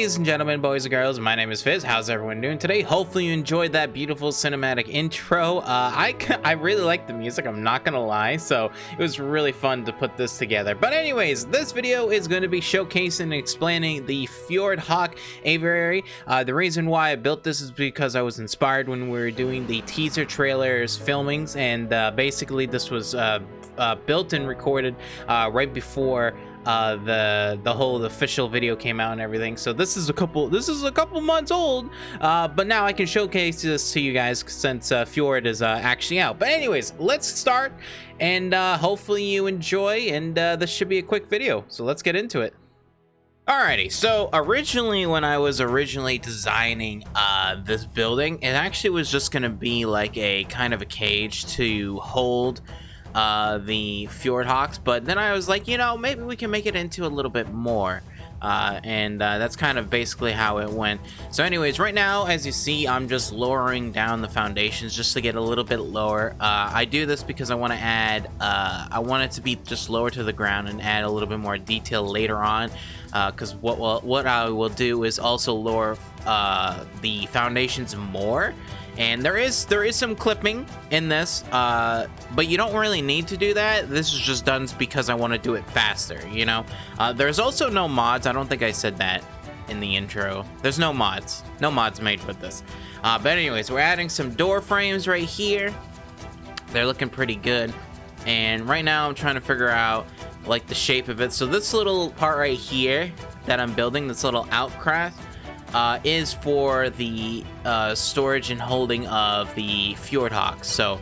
Ladies and gentlemen, boys and girls, my name is Fizz. How's everyone doing today? Hopefully you enjoyed that beautiful cinematic intro. I really like the music, I'm not gonna lie, so it was really fun to put this together. But anyways, this video is going to be showcasing and explaining the Fjordhawk Aviary. The reason why I built this is because I was inspired when we were doing the teaser trailers filmings, and basically this was built and recorded right before the whole official video came out and everything. So this is a couple months old, but now I can showcase this to you guys since Fjord is actually out. But anyways, let's start, and hopefully you enjoy, and this should be a quick video, so let's get into it. Alrighty, so originally when I was designing this building, it actually was just gonna be like a kind of a cage to hold the Fjordhawks, but then I was like, you know, maybe we can make it into a little bit more, and that's kind of basically how it went. So anyways, right now, as you see, I'm just lowering down the foundations just to get a little bit lower. I do this because I want to add, I want it to be just lower to the ground and add a little bit more detail later on, because what I will do is also lower the foundations more. And there is some clipping in this, but you don't really need to do that. This is just done because I want to do it faster, you know? There's also no mods. I don't think I said that in the intro. There's no mods made with this. But anyways, we're adding some door frames right here. They're looking pretty good. And right now I'm trying to figure out like the shape of it. So this little part right here that I'm building, this little outcraft, is for the storage and holding of the Fjordhawks. So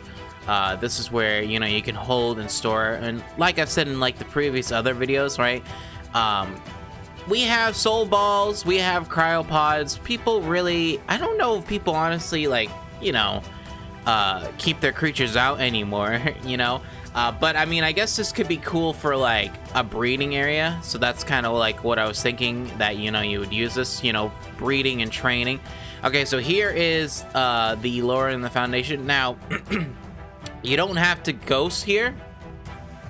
this is where, you know, you can hold and store, and like I've said in like the previous other videos, right, we have soul balls, we have cryopods. People really, I don't know if people honestly, like, you know, keep their creatures out anymore, you know. But I mean, I guess this could be cool for like a breeding area. So that's kind of like what I was thinking, that, you know, you would use this, you know, breeding and training. Okay, so here is the lowering the foundation. Now, you don't have to ghost here.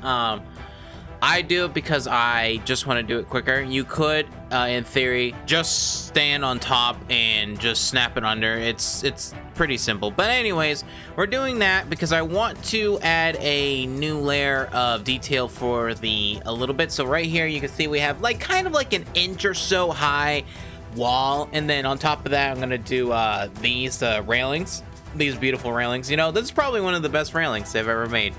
I do it because I just want to do it quicker. You could, in theory, just stand on top and just snap it under. It's pretty simple. But anyways, we're doing that because I want to add a new layer of detail for a little bit. So right here, you can see we have like kind of like an inch or so high wall, and then on top of that, I'm gonna do these railings, these beautiful railings. You know, this is probably one of the best railings they've ever made.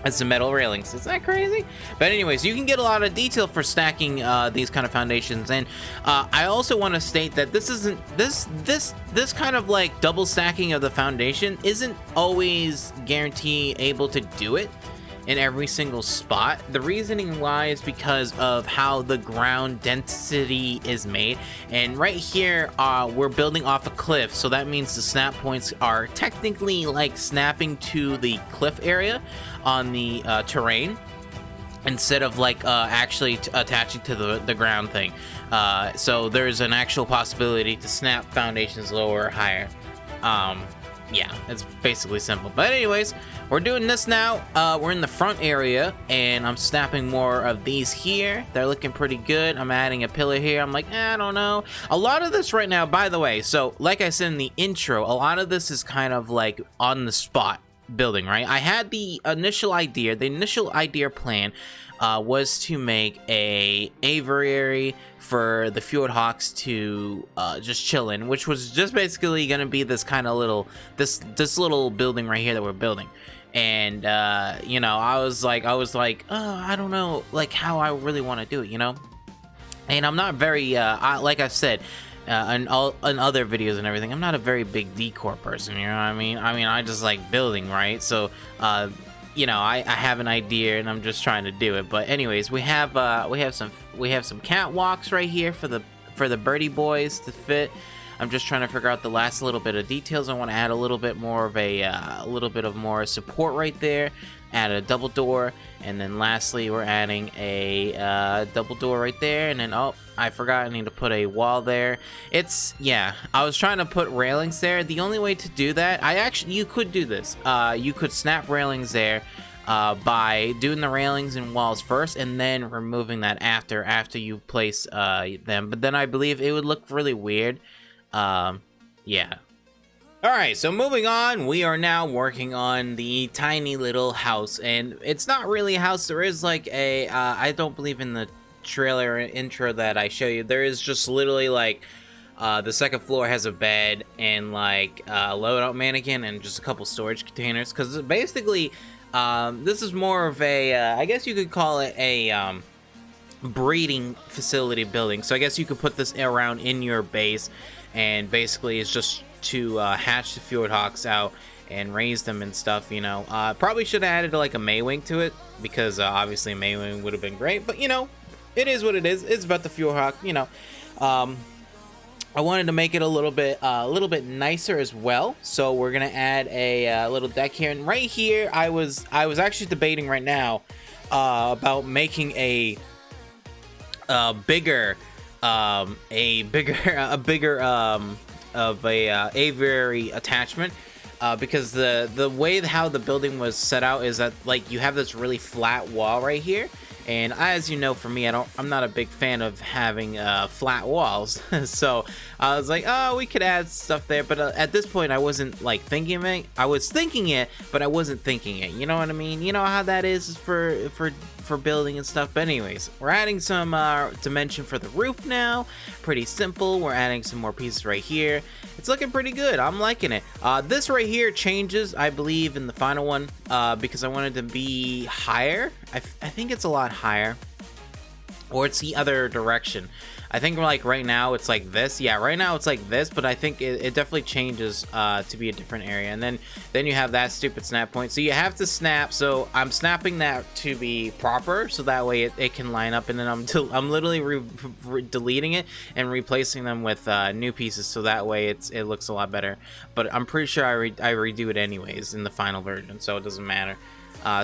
It's the metal railings. Isn't that crazy? But anyways, you can get a lot of detail for stacking these kind of foundations. And I also want to state that this kind of like double stacking of the foundation isn't always guaranteed able to do it in every single spot. The reasoning why is because of how the ground density is made. And right here, we're building off a cliff, so that means the snap points are technically like snapping to the cliff area on the terrain, instead of like actually attaching to the ground thing. So there's an actual possibility to snap foundations lower or higher. Yeah, it's basically simple. But anyways, we're doing this now. We're in the front area, and I'm snapping more of these here. They're looking pretty good. I'm adding a pillar here. I'm like, I don't know. A lot of this right now, by the way, so like I said in the intro, a lot of this is kind of like on the spot building, right? I had the initial idea plan was to make a aviary for the Fjordhawks to just chill in, which was just basically gonna be this kind of little this little building right here that we're building. And you know, I was like, oh, I don't know like how I really want to do it, you know. And I'm not very like I've said in other videos and everything, I'm not a very big decor person, you know what I mean? I just like building, right? So you know, I have an idea and I'm just trying to do it. But anyways, we have some catwalks right here for the birdie boys to fit. I'm just trying to figure out the last little bit of details. I want to add a little bit more of a little bit of more support right there. Add a double door, and then lastly we're adding a double door right there, and then oh, I forgot, I need to put a wall there. Yeah, I was trying to put railings there. The only way to do that, you could do this. You could snap railings there, by doing the railings and walls first and then removing that after you place them. But then I believe it would look really weird. Yeah. Alright, so moving on, we are now working on the tiny little house, and it's not really a house. There is like a I don't believe in the trailer intro that I show you, there is just literally like the second floor has a bed and like a loadout mannequin and just a couple storage containers, because basically this is more of a I guess you could call it a breeding facility building. So I guess you could put this around in your base, and basically it's just to hatch the Fjordhawks out and raise them and stuff, you know. Probably should have added like a Maywing to it, because obviously a Maywing would have been great, but you know, it is what it is. It's about the Fjordhawk, you know. I wanted to make it a little bit nicer as well, so we're gonna add a little deck here. And right here, I was actually debating right now about making a bigger aviary attachment, because the way how the building was set out is that like you have this really flat wall right here. And as you know, for me, I'm not a big fan of having flat walls. So I was like, oh, we could add stuff there. But at this point, I wasn't like thinking of it. I was thinking it, but I wasn't thinking it. You know what I mean? You know how that is for building and stuff. But anyways, we're adding some dimension for the roof now. Pretty simple. We're adding some more pieces right here. It's looking pretty good. I'm liking it. This right here changes, I believe, in the final one, because I wanted to be higher. I think it's a lot higher, or it's the other direction. I think like right now it's like this. Yeah, right now it's like this, but I think it definitely changes to be a different area. And then you have that stupid snap point. So you have to snap. So I'm snapping that to be proper, so that way it can line up. And then I'm literally deleting it and replacing them with new pieces, so that way it looks a lot better. But I'm pretty sure I redo it anyways in the final version, so it doesn't matter.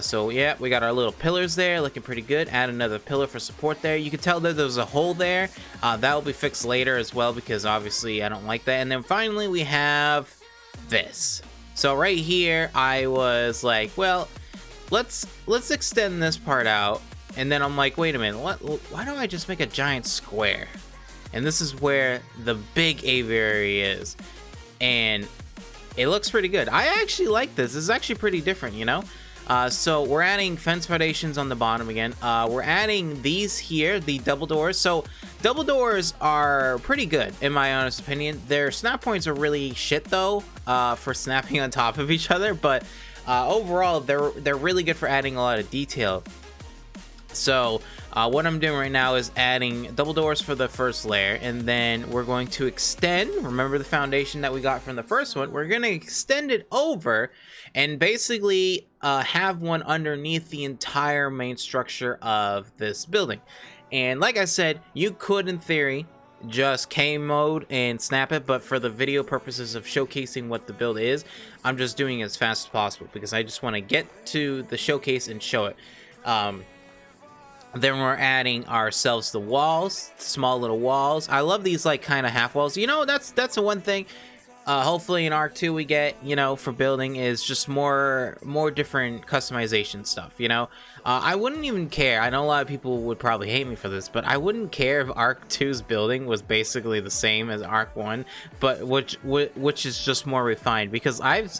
So yeah, we got our little pillars there, looking pretty good. Add another pillar for support there. You can tell that there's a hole there. That will be fixed later as well, because obviously I don't like that. And then finally we have this. So right here, I was like, well, let's extend this part out. And then I'm like, wait a minute, why don't I just make a giant square? And this is where the big aviary is. And it looks pretty good. I actually like this. This is actually pretty different, you know? So we're adding fence foundations on the bottom again. We're adding these here, the double doors. So double doors are pretty good in my honest opinion. Their snap points are really shit though, for snapping on top of each other, but overall they're really good for adding a lot of detail. So what I'm doing right now is adding double doors for the first layer, and then we're going to extend, remember the foundation that we got from the first one, we're going to extend it over and basically have one underneath the entire main structure of this building. And like I said, you could in theory just K mode and snap it, but for the video purposes of showcasing what the build is, I'm just doing it as fast as possible because I just want to get to the showcase and show it. Then we're adding ourselves the walls, small little walls. I love these like kind of half walls. You know, that's the one thing. Hopefully in ARK 2 we get, you know, for building is just more different customization stuff, you know. I wouldn't even care. I know a lot of people would probably hate me for this, but I wouldn't care if ARK 2's building was basically the same as ARK 1, but which is just more refined, because I've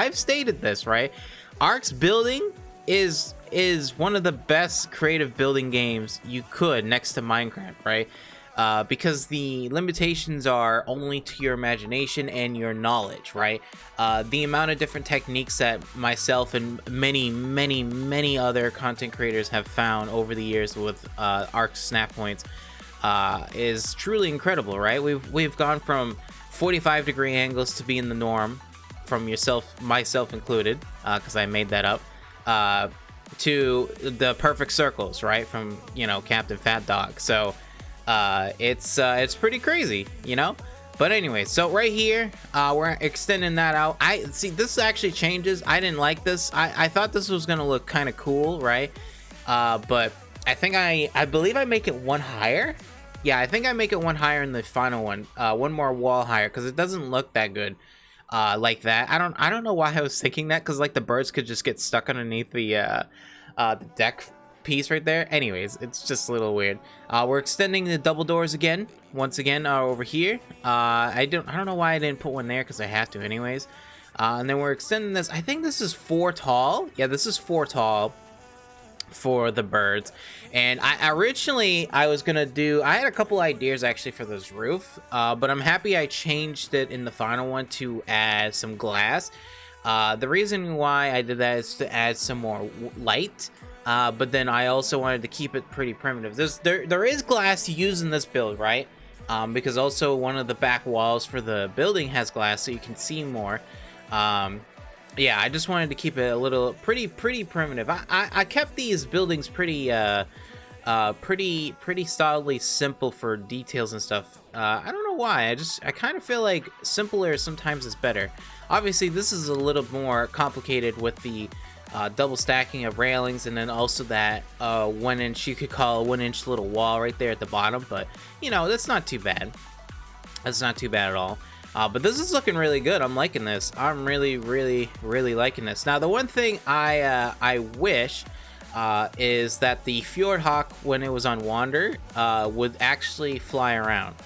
stated this, right? ARK's building is one of the best creative building games you could, next to Minecraft, right? Because the limitations are only to your imagination and your knowledge, right? The amount of different techniques that myself and many other content creators have found over the years with ARK snap points is truly incredible, right? We've gone from 45-degree angles to being the norm, from myself included, because I made that up, to the perfect circles, right? From, you know, Captain Fat Dog. So it's pretty crazy, you know. But anyway, so right here we're extending that out. I see this actually changes. I didn't like this. I thought this was gonna look kind of cool, right? But I think I believe I make it one higher. Yeah, I think I make it one higher in the final one, one more wall higher, because it doesn't look that good. like that. I don't know why I was thinking that, because like the birds could just get stuck underneath the deck piece right there. Anyways, it's just a little weird. We're extending the double doors again, once again, over here. I don't know why I didn't put one there, because I have to anyways. And then we're extending this. I think this is 4 tall. Yeah, this is 4 tall for the birds. And I originally was gonna do, I had a couple ideas actually for this roof, but I'm happy I changed it in the final one to add some glass. The reason why I did that is to add some more light, but then I also wanted to keep it pretty primitive. There is glass used in this build, right? Because also one of the back walls for the building has glass, so you can see more. Yeah, I just wanted to keep it a little pretty primitive. I kept these buildings pretty solidly simple for details and stuff. I don't know why. I kind of feel like simpler sometimes is better. Obviously, this is a little more complicated with the double stacking of railings, and then also that 1 inch, you could call a 1 inch little wall right there at the bottom. But you know, that's not too bad. That's not too bad at all. But this is looking really good. I'm liking this. I'm really liking this. Now, the one thing I wish is that the Fjordhawk, when it was on Wander, would actually fly around.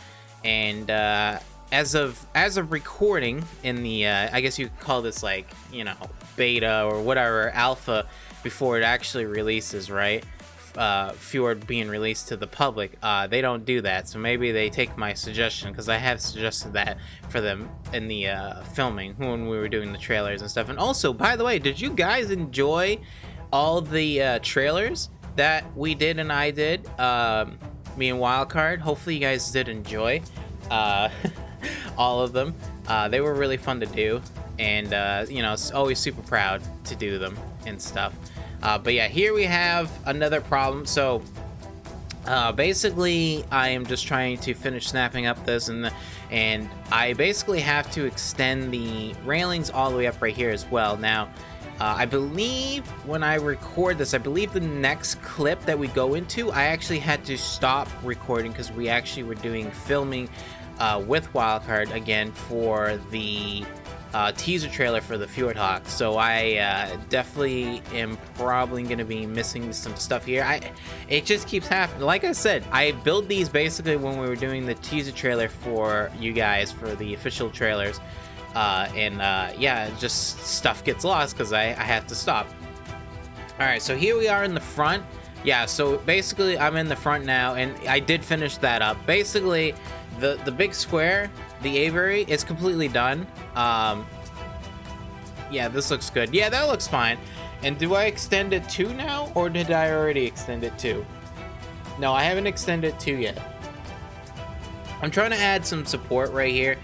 And as of recording in the, I guess you could call this, like, you know, beta or whatever, alpha, before it actually releases, right? Fjord being released to the public, they don't do that. So maybe they take my suggestion, because I have suggested that for them in the filming when we were doing the trailers and stuff. And also, by the way, did you guys enjoy all the trailers that we did and I did, me and Wildcard? Hopefully you guys did enjoy all of them. They were really fun to do, and you know, it's always super proud to do them and stuff. But yeah, here we have another problem. So basically, I am just trying to finish snapping up this, and I basically have to extend the railings all the way up right here as well. Now, I believe when I record this, I believe the next clip that we go into, I actually had to stop recording because we actually were doing filming with Wildcard again for the teaser trailer for the Fjordhawk. So I definitely am probably going to be missing some stuff here. It just keeps happening. Like I said, I built these basically when we were doing the teaser trailer for you guys for the official trailers, yeah, just stuff gets lost because I have to stop. Alright, so here we are in the front. Yeah, so basically I'm in the front now, and I did finish that up. Basically, the big square, the aviary, is completely done. Yeah, this looks good. Yeah, that looks fine. And do I extend it 2 now, or did I already extend it 2? No, I haven't extended 2 yet. I'm trying to add some support right here,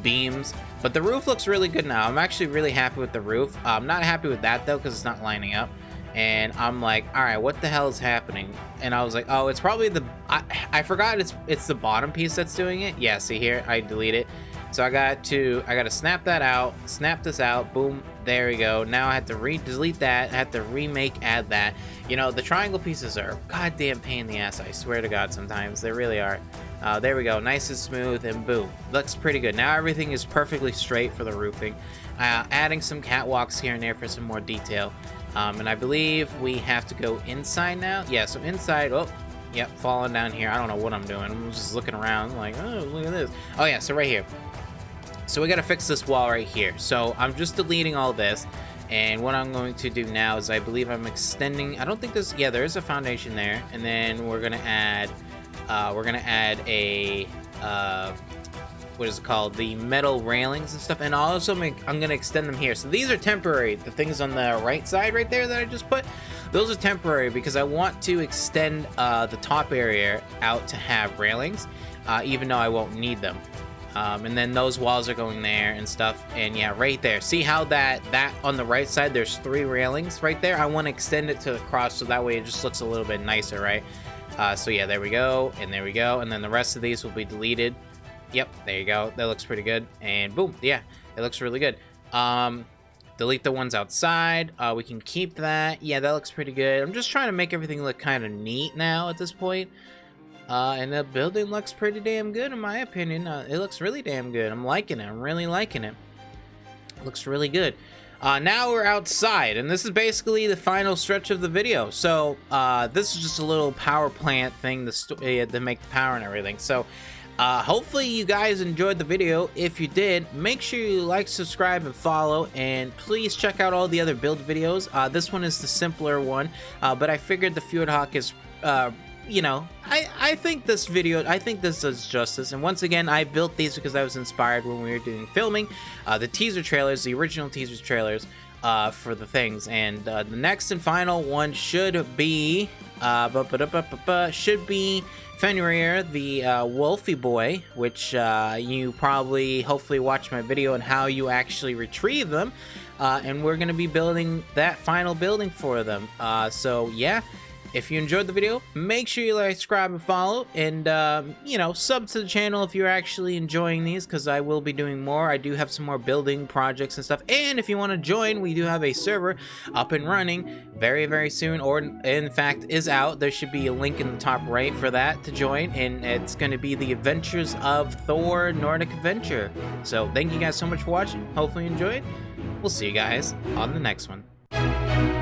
beams, but the roof looks really good now. I'm actually really happy with the roof. I'm not happy with that though, because it's not lining up. And I'm like, all right, what the hell is happening? And I was like, oh, it's probably the, I forgot it's the bottom piece that's doing it. Yeah, see here, I delete it. So I got to snap that out, snap this out, boom, there we go. Now I have to delete that, I have to add that. You know, the triangle pieces are a goddamn pain in the ass, I swear to God, sometimes. They really are. There we go, nice and smooth, and boom. Looks pretty good. Now everything is perfectly straight for the roofing. Adding some catwalks here and there for some more detail. And I believe we have to go inside now. Yeah, so inside, oh, yep, falling down here. I don't know what I'm doing. I'm just looking around like, oh, look at this. Oh yeah, so right here. So we gotta fix this wall right here. So I'm just deleting all this. And what I'm going to do now is I believe I'm extending, I don't think there's, yeah, there is a foundation there. And then we're gonna add a, what is it called, the metal railings and stuff, and also I'm gonna extend them here. So these are temporary. The things on the right side right there that I just put, those are temporary because I want to extend the top area out to have railings, even though I won't need them. And then those walls are going there and stuff. And yeah, right there, see how that on the right side there's 3 railings right there? I want to extend it to the cross so that way it just looks a little bit nicer, right? So yeah, there we go, and there we go, and then the rest of these will be deleted. Yep, there you go. That looks pretty good. And boom, yeah, it looks really good. Delete the ones outside. We can keep that. Yeah, that looks pretty good. I'm just trying to make everything look kind of neat now at this point. And the building looks pretty damn good in my opinion. It looks really damn good. I'm liking it. I'm really liking it. Looks really good. Now we're outside, and this is basically the final stretch of the video. So this is just a little power plant thing to make the power and everything. So hopefully you guys enjoyed the video. If you did, make sure you like, subscribe, and follow, and please check out all the other build videos. This one is the simpler one, but I figured the Fjordhawk is you know, I think this does justice. And once again, I built these because I was inspired when we were doing filming the teaser trailers, the original teaser trailers for the things. And the next and final one should be Fjordur, the Wolfie boy, which you probably hopefully watch my video on how you actually retrieve them. And we're gonna be building that final building for them. So yeah. If you enjoyed the video, make sure you like, subscribe, and follow, and you know, sub to the channel if you're actually enjoying these, because I will be doing more. I do have some more building projects and stuff, and if you want to join, we do have a server up and running very, very soon, or in fact is out. There should be a link in the top right for that to join, and it's going to be the Adventures of Thor Nordic Adventure. So thank you guys so much for watching. Hopefully you enjoyed. We'll see you guys on the next one.